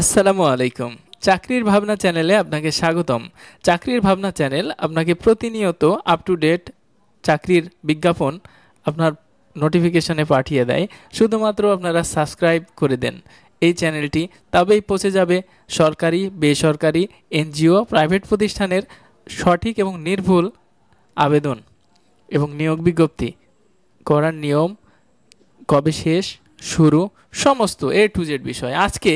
আসসালামু আলাইকুম। চাকরির ভাবনা চ্যানেলে আপনাকে স্বাগতম। চাকরির ভাবনা চ্যানেল আপনাকে প্রতিনিয়ত আপ টু ডেট চাকরির বিজ্ঞাপন আপনার নোটিফিকেশনে পাঠিয়ে দেয়। শুধুমাত্র আপনারা সাবস্ক্রাইব করে দেন এই চ্যানেলটি, তবেই পৌঁছে যাবে সরকারি, বেসরকারি, এনজিও, প্রাইভেট প্রতিষ্ঠানের সঠিক এবং নির্ভুল আবেদন এবং নিয়োগ বিজ্ঞপ্তি করার নিয়ম, কবে শেষ, শুরু, সমস্ত A to Z বিষয়। আজকে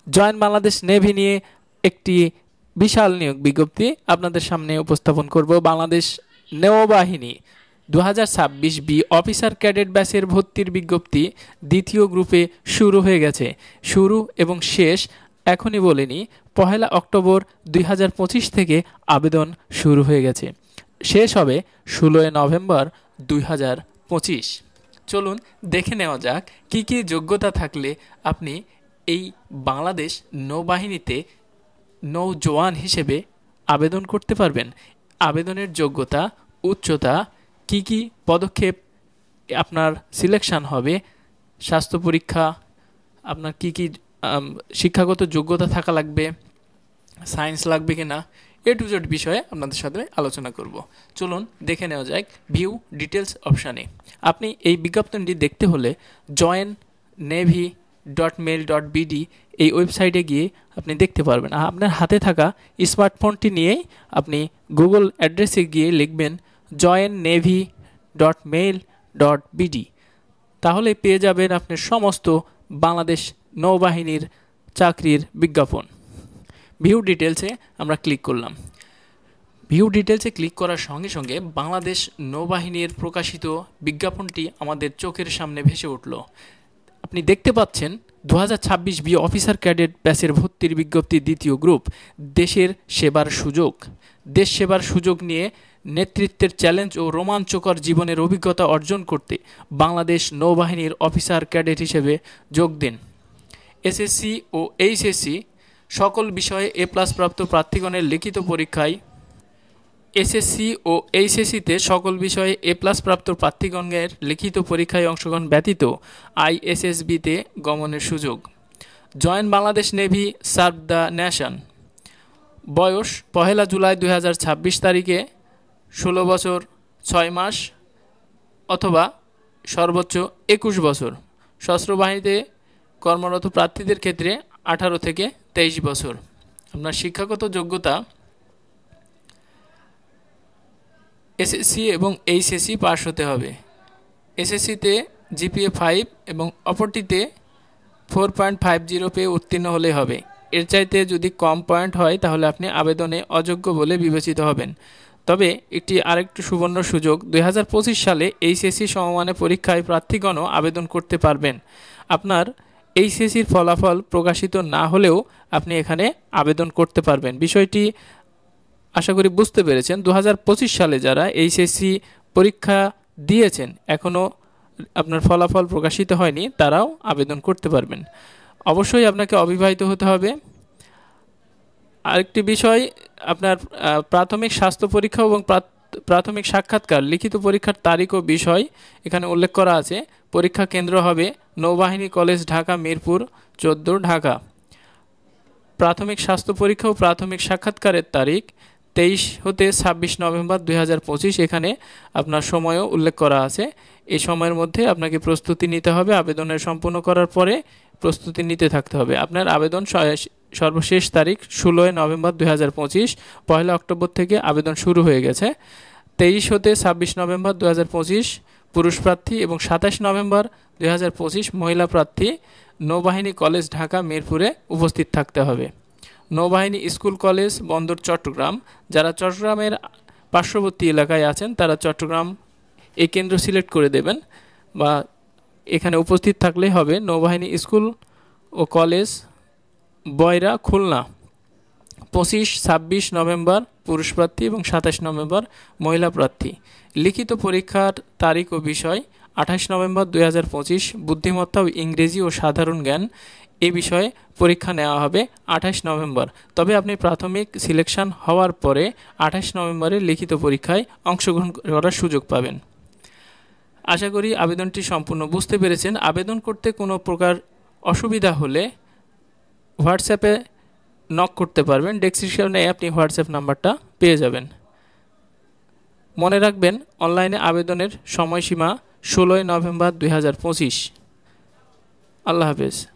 জয়েন বাংলাদেশ নেভি নিয়ে একটি বিশাল নিয়োগ বিজ্ঞপ্তি আপনাদের সামনে উপস্থাপন করব। বাংলাদেশ নৌবাহিনী 2026 বি অফিসার ক্যাডেট ব্যাচের ভর্তির বিজ্ঞপ্তি দ্বিতীয় গ্রুপে শুরু হয়ে গেছে। শুরু এবং শেষ এখনই বলিনি, 1 অক্টোবর 2025 থেকে আবেদন শুরু হয়ে গেছে, শেষ হবে 16 নভেম্বর 2025। চলুন দেখে নেওয়া যাক কি কি যোগ্যতা থাকলে আপনি এই বাংলাদেশ নৌবাহিনীতে নৌজওয়ান হিসেবে আবেদন করতে পারবেন। আবেদনের যোগ্যতা, উচ্চতা, কি কি পদক্ষেপ আপনার সিলেকশন হবে, স্বাস্থ্য পরীক্ষা, আপনার কি কি শিক্ষাগত যোগ্যতা থাকা লাগবে, সায়েন্স লাগবে কিনা, A to Z বিষয়ে আপনাদের সাথে আলোচনা করব। চলুন দেখে নেওয়া যাক ভিউ ডিটেলস অপশানে। আপনি এই বিজ্ঞাপনটি দেখতে হলে joinnavy.mail.bd এই ওয়েবসাইটে গিয়ে আপনি দেখতে পারবেন। আপনার হাতে থাকা স্মার্টফোনটি নিয়েই আপনি গুগল অ্যাড্রেসে গিয়ে লিখবেন joinnavy.mail.bd, তাহলে পেয়ে যাবেন আপনার সমস্ত বাংলাদেশ নৌবাহিনীর চাকরির বিজ্ঞাপন। ভিউ ডিটেলসে আমরা ক্লিক করলাম। ভিউ ডিটেলসে ক্লিক করার সঙ্গে সঙ্গে বাংলাদেশ নৌবাহিনীর প্রকাশিত বিজ্ঞাপনটি আমাদের চোখের সামনে ভেসে উঠল। আপনি দেখতে পাচ্ছেন 2026 বি অফিসার ক্যাডেট ব্যাচের ভর্তির বিজ্ঞপ্তি দ্বিতীয় গ্রুপ। দেশের সেবার সুযোগ। দেশ সেবার সুযোগ নিয়ে নেতৃত্বের চ্যালেঞ্জ ও রোমাঞ্চকর জীবনের অভিজ্ঞতা অর্জন করতে বাংলাদেশ নৌবাহিনীর অফিসার ক্যাডেট হিসেবে যোগ দিন। এসএসসি ও এইচএসসি সকল বিষয়ে A+ প্রাপ্ত প্রার্থীগণের লিখিত পরীক্ষায় এসএসসি ও এইচএসসিতে সকল বিষয়ে A+ প্রাপ্ত প্রার্থীগণের লিখিত পরীক্ষায় অংশগ্রহণ ব্যতীত ISSBতে গমনের সুযোগ। Join Bangladesh navy, serve the nation. বয়স 1 জুলাই 2026 তারিখে 16 বছর 6 মাস অথবা সর্বোচ্চ 21 বছর। সশস্ত্র বাহিনীতে কর্মরত প্রার্থীদের ক্ষেত্রে 18 থেকে 23 বছর। আপনার শিক্ষাগত যোগ্যতা এসএসসি এবং এইচএসসি পাস হতে হবে। এসএসসিতে জিপিএ 5 এবং অপরটিতে 4.50 পেয়ে উত্তীর্ণ হলে হবে। এর চাইতে যদি কম পয়েন্ট হয় তাহলে আপনি আবেদনে অযোগ্য বলে বিবেচিত হবেন। তবে আরেকটি সুবর্ণ সুযোগ, 2025 সালে এইচএসসি সমমানের পরীক্ষায় প্রার্থীগণও আবেদন করতে পারবেন। আপনার এইচএসসির ফলাফল প্রকাশিত না হলেও আপনি এখানে আবেদন করতে পারবেন। বিষয়টি আশা করি বুঝতে পেরেছেন। 2025 সালে যারা এইচএসসি পরীক্ষা দিয়েছেন, এখনও আপনার ফলাফল প্রকাশিত হয়নি, তারাও আবেদন করতে পারবেন। অবশ্যই আপনাকে অবিবাহিত হতে হবে। আরেকটি বিষয়, আপনার প্রাথমিক স্বাস্থ্য পরীক্ষা এবং প্রাথমিক সাক্ষাৎকার লিখিত পরীক্ষার তারিখ ও বিষয় এখানে উল্লেখ করা আছে। পরীক্ষা কেন্দ্র হবে নৌবাহিনী কলেজ, ঢাকা, মিরপুর 14, ঢাকা। প্রাথমিক স্বাস্থ্য পরীক্ষা ও প্রাথমিক সাক্ষাৎকারের তারিখ 23 হতে 26 নভেম্বর 2025। এখানে আপনার সময়ও উল্লেখ করা আছে। এই সময়ের মধ্যে আপনাকে প্রস্তুতি নিতে হবে। আবেদনের সম্পূর্ণ করার পরে প্রস্তুতি নিতে থাকতে হবে। আপনার আবেদন সর্বশেষ তারিখ 16 নভেম্বর 2025। 1 অক্টোবর থেকে আবেদন শুরু হয়ে গেছে। 23 হতে 26 নভেম্বর 2025 পুরুষ প্রার্থী এবং 27 নভেম্বর 2025 মহিলা প্রার্থী নৌবাহিনী কলেজ, ঢাকা, মিরপুরে উপস্থিত থাকতে হবে। নৌবাহিনী স্কুল কলেজ, বন্দর, চট্টগ্রাম। যারা চট্টগ্রামের পার্শ্ববর্তী এলাকায় আছেন তারা চট্টগ্রাম এই কেন্দ্র সিলেক্ট করে দেবেন বা এখানে উপস্থিত থাকলেই হবে। নৌবাহিনী স্কুল ও কলেজ, বয়রা, খুলনা 25-26 নভেম্বর পুরুষ প্রার্থী এবং 27 নভেম্বর মহিলা প্রার্থী। লিখিত পরীক্ষার তারিখ ও বিষয় 28 নভেম্বর 2025। বুদ্ধিমত্তা ও ইংরেজি ও সাধারণ জ্ঞান এই বিষয়ে পরীক্ষা নেওয়া হবে 28 নভেম্বর। তবে আপনি প্রাথমিক সিলেকশন হওয়ার পরে 28 নভেম্বরে লিখিত পরীক্ষায় অংশগ্রহণ করার সুযোগ পাবেন। আশা করি আবেদনটি সম্পূর্ণ বুঝতে পেরেছেন। আবেদন করতে কোনো প্রকার অসুবিধা হলে হোয়াটসঅ্যাপে নক করতে পারবেন। ডেসক্রিপশনে আপনি হোয়াটসঅ্যাপ নাম্বারটা পেয়ে যাবেন। মনে রাখবেন, অনলাইনে আবেদনের সময়সীমা 16 নভেম্বর 2025। আল্লাহ হাফেজ।